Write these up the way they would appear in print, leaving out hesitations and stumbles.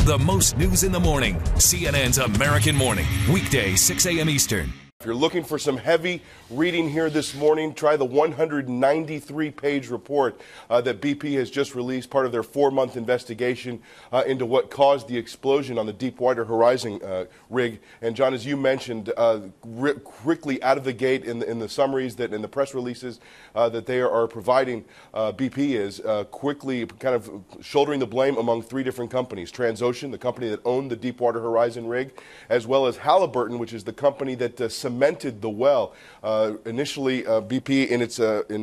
The most news in the morning. CNN's American Morning. Weekday, 6 a.m. Eastern. If you're looking for some heavy reading here this morning, try the 193-page report that BP has just released, part of their 4-month investigation into what caused the explosion on the Deepwater Horizon rig. And John, as you mentioned, quickly out of the gate in the summaries that in the press releases that they are providing, BP is quickly kind of shouldering the blame among 3 different companies: Transocean, the company that owned the Deepwater Horizon rig, as well as Halliburton, which is the company that cemented the well. Initially, BP in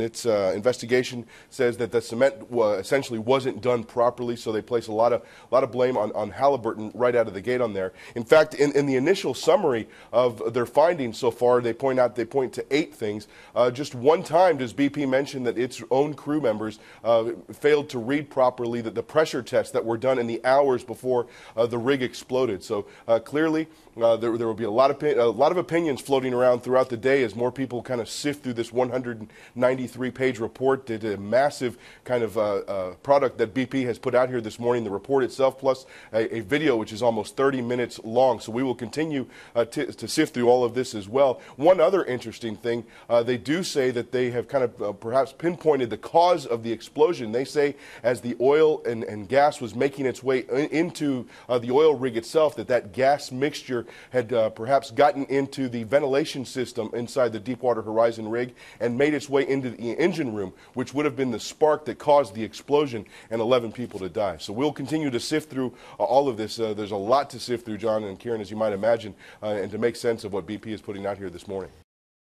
its investigation says that the cement essentially wasn't done properly, so they place a lot of blame on Halliburton right out of the gate on there. In fact, in the initial summary of their findings so far, they point to 8 things. Just one time does BP mention that its own crew members failed to read properly the pressure tests that were done in the hours before the rig exploded. So clearly, there will be a lot of opinions floating around throughout the day as more people kind of sift through this 193-page report. It's a massive kind of product that BP has put out here this morning, the report itself, plus a video which is almost 30 minutes long. So we will continue to sift through all of this as well. One other interesting thing, they do say that they have kind of perhaps pinpointed the cause of the explosion. They say as the oil and gas was making its way into the oil rig itself, that gas mixture had perhaps gotten into the ventilation system inside the Deepwater Horizon rig and made its way into the engine room, which would have been the spark that caused the explosion and 11 people to die. So we'll continue to sift through all of this. There's a lot to sift through, John and Kieran, as you might imagine, and to make sense of what BP is putting out here this morning.